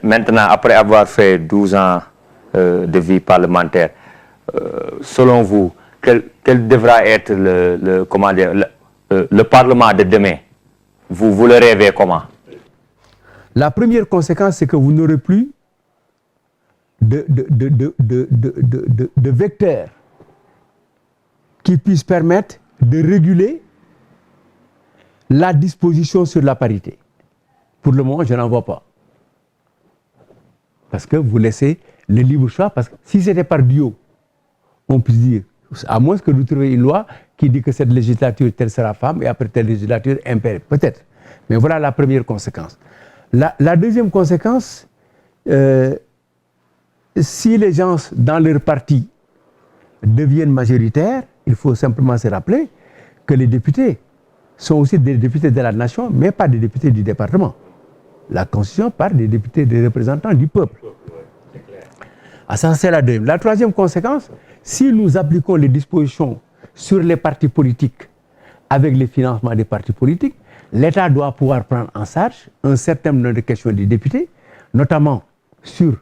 Maintenant, après avoir fait 12 ans de vie parlementaire, selon vous, quel devra être le Parlement de demain? Vous le rêvez comment? La première conséquence, c'est que vous n'aurez plus de vecteurs qui puissent permettre de réguler la disposition sur la parité. Pour le moment, je n'en vois pas. Parce que vous laissez le libre choix, parce que si c'était par duo, on peut dire, à moins que vous trouviez une loi qui dit que cette législature, telle sera femme, et après telle législature, impair, peut-être. Mais voilà la première conséquence. La deuxième conséquence, si les gens dans leur parti deviennent majoritaires, il faut simplement se rappeler que les députés sont aussi des députés de la nation, mais pas des députés du département. La Constitution parle des députés, des représentants du peuple. Ah, ça, c'est la deuxième. La troisième conséquence, si nous appliquons les dispositions sur les partis politiques avec les financements des partis politiques, l'État doit pouvoir prendre en charge un certain nombre de questions des députés, notamment sur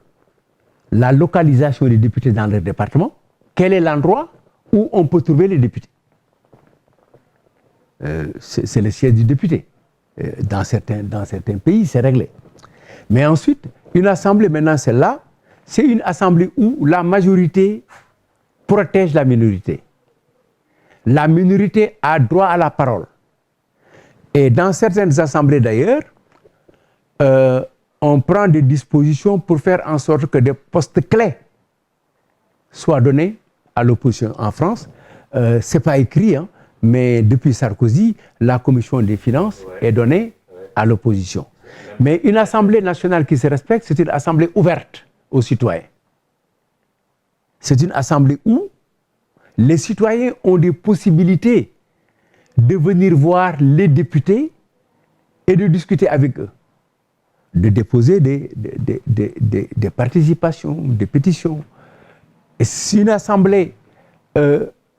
la localisation des députés dans leur département. Quel est l'endroit où on peut trouver les députés? C'est le siège du député. Dans certains pays, c'est réglé. Mais ensuite, une assemblée, maintenant celle-là, c'est une assemblée où la majorité protège la minorité. La minorité a droit à la parole. Et dans certaines assemblées d'ailleurs, on prend des dispositions pour faire en sorte que des postes clés soient donnés à l'opposition. En France, ce n'est pas écrit, hein, mais depuis Sarkozy, la commission des finances est donnée à l'opposition. Mais une assemblée nationale qui se respecte, c'est une assemblée ouverte aux citoyens. C'est une assemblée où les citoyens ont des possibilités de venir voir les députés et de discuter avec eux, de déposer des participations, des pétitions. Et si une assemblée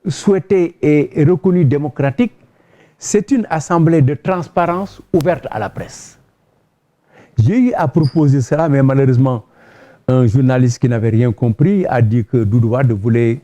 souhaitée et reconnue démocratique, c'est une assemblée de transparence ouverte à la presse. J'ai eu à proposer cela, mais malheureusement, un journaliste qui n'avait rien compris a dit que Doudou Wade voulait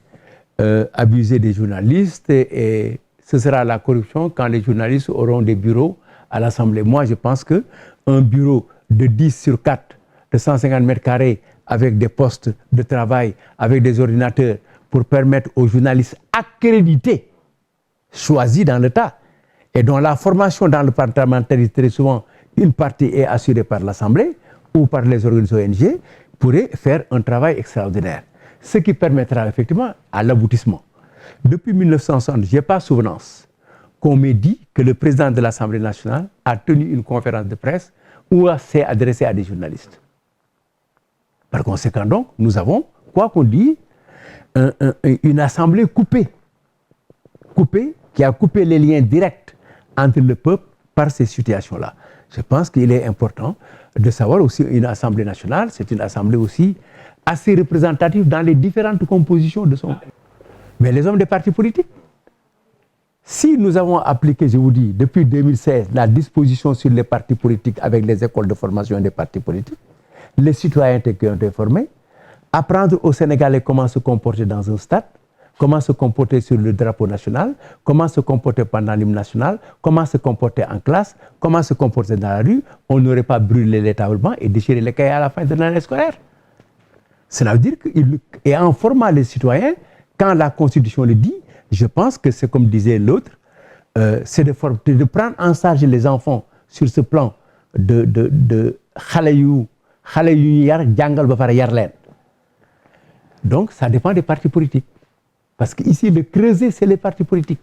abuser des journalistes et ce sera la corruption quand les journalistes auront des bureaux à l'Assemblée. Moi, je pense qu'un bureau de 10 sur 4, de 150 mètres carrés, avec des postes de travail, avec des ordinateurs, pour permettre aux journalistes accrédités, choisis dans l'État, et dont la formation dans le parlementarisme, très souvent, une partie est assurée par l'Assemblée ou par les organisations ONG, pourrait faire un travail extraordinaire. Ce qui permettra effectivement à l'aboutissement. Depuis 1960, je n'ai pas souvenance qu'on m'ait dit que le président de l'Assemblée nationale a tenu une conférence de presse où s'est adressé à des journalistes. Par conséquent, donc, nous avons, quoi qu'on dise, une assemblée coupée, qui a coupé les liens directs entre le peuple par ces situations-là. Je pense qu'il est important de savoir aussi une assemblée nationale, c'est une assemblée aussi assez représentative dans les différentes compositions de son... Mais les hommes des partis politiques, si nous avons appliqué, je vous dis, depuis 2016, la disposition sur les partis politiques avec les écoles de formation des partis politiques, les citoyens qui ont été formés, apprendre aux Sénégalais comment se comporter dans un stade, comment se comporter sur le drapeau national, comment se comporter pendant l'hymne national, comment se comporter en classe, comment se comporter dans la rue, on n'aurait pas brûlé les tablements et déchiré les cahiers à la fin de l'année scolaire. Cela veut dire qu'en formant les citoyens, quand la Constitution le dit, je pense que c'est comme disait l'autre, c'est de prendre en charge les enfants sur ce plan de donc ça dépend des partis politiques. Parce qu'ici, le creuset, c'est les partis politiques.